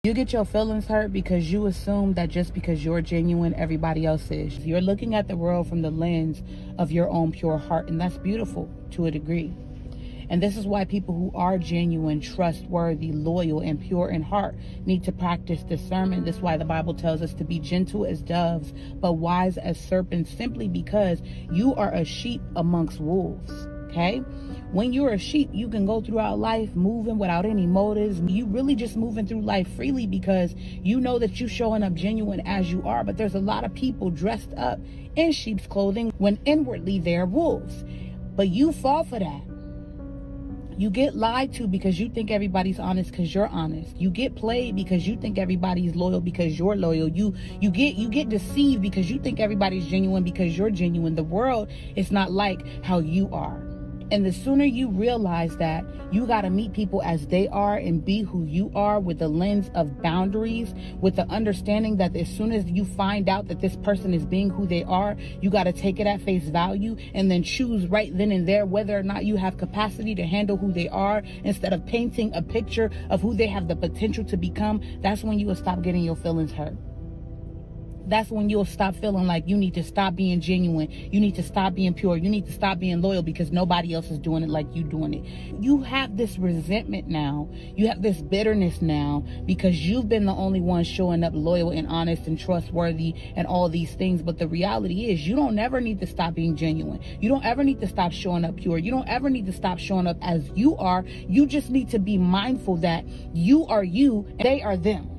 You get your feelings hurt because you assume that just because you're genuine, everybody else is. You're looking at the world from the lens of your own pure heart, and that's beautiful to a degree. And this is why people who are genuine, trustworthy, loyal, and pure in heart need to practice discernment. This is why the Bible tells us to be gentle as doves, but wise as serpents, simply because you are a sheep amongst wolves. Okay? When you're a sheep, you can go throughout life moving without any motives. You really just moving through life freely because you know that you're showing up genuine as you are. But there's a lot of people dressed up in sheep's clothing when inwardly they're wolves. But you fall for that. You get lied to because you think everybody's honest because you're honest. You get played because you think everybody's loyal because you're loyal. You get deceived because you think everybody's genuine because you're genuine. The world is not like how you are. And the sooner you realize that, you got to meet people as they are and be who you are with the lens of boundaries, with the understanding that as soon as you find out that this person is being who they are, you got to take it at face value and then choose right then and there whether or not you have capacity to handle who they are instead of painting a picture of who they have the potential to become. That's when you will stop getting your feelings hurt. That's when you'll stop feeling like you need to stop being genuine. You need to stop being pure. You need to stop being loyal because nobody else is doing it like you doing it. You have this resentment now. You have this bitterness now because you've been the only one showing up loyal and honest and trustworthy and all these things. But the reality is you don't ever need to stop being genuine. You don't ever need to stop showing up pure. You don't ever need to stop showing up as you are. You just need to be mindful that you are you and they are them.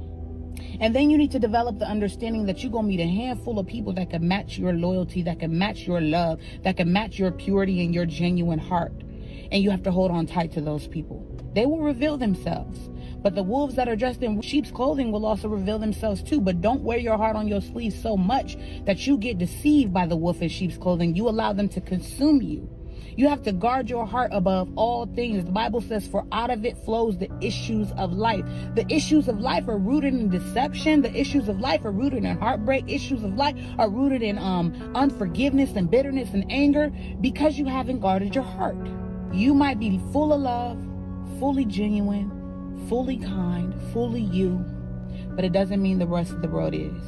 And then you need to develop the understanding that you're going to meet a handful of people that can match your loyalty, that can match your love, that can match your purity and your genuine heart. And you have to hold on tight to those people. They will reveal themselves. But the wolves that are dressed in sheep's clothing will also reveal themselves too. But don't wear your heart on your sleeve so much that you get deceived by the wolf in sheep's clothing. You allow them to consume you. You have to guard your heart above all things. The Bible says, for out of it flows the issues of life. The issues of life are rooted in deception. The issues of life are rooted in heartbreak. Issues of life are rooted in unforgiveness and bitterness and anger because you haven't guarded your heart. You might be full of love, fully genuine, fully kind, fully you, but it doesn't mean the rest of the world is.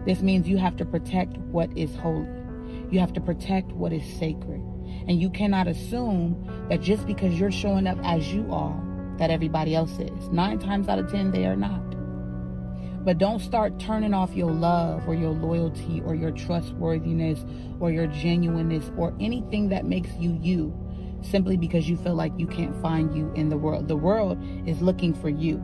This means you have to protect what is holy. You have to protect what is sacred. And you cannot assume that just because you're showing up as you are, that everybody else is. 9 times out of 10, they are not. But don't start turning off your love or your loyalty or your trustworthiness or your genuineness or anything that makes you you simply because you feel like you can't find you in the world. The world is looking for you.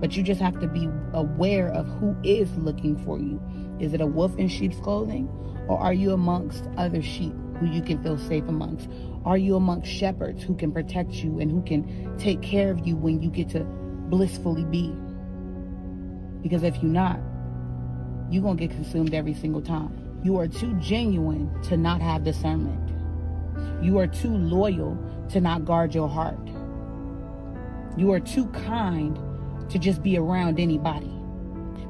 But you just have to be aware of who is looking for you. Is it a wolf in sheep's clothing? Or are you amongst other sheep who you can feel safe amongst? Are you amongst shepherds who can protect you and who can take care of you when you get to blissfully be? Because if you're not, you're going to get consumed every single time. You are too genuine to not have discernment. You are too loyal to not guard your heart. You are too kind to just be around anybody.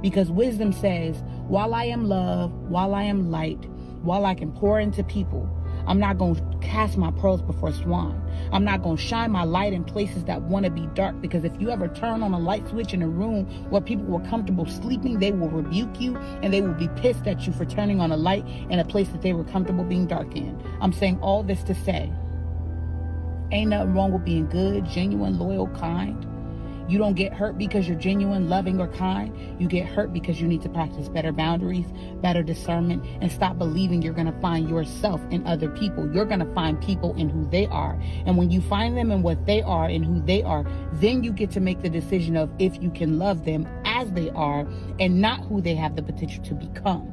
Because wisdom says, while I am love, while I am light, while I can pour into people, I'm not going to cast my pearls before swine. I'm not going to shine my light in places that want to be dark. Because if you ever turn on a light switch in a room where people were comfortable sleeping, they will rebuke you and they will be pissed at you for turning on a light in a place that they were comfortable being dark in. I'm saying all this to say, ain't nothing wrong with being good, genuine, loyal, kind. You don't get hurt because you're genuine, loving, or kind. You get hurt because you need to practice better boundaries, better discernment, and stop believing you're going to find yourself in other people. You're going to find people in who they are. And when you find them in what they are and who they are, then you get to make the decision of if you can love them as they are and not who they have the potential to become.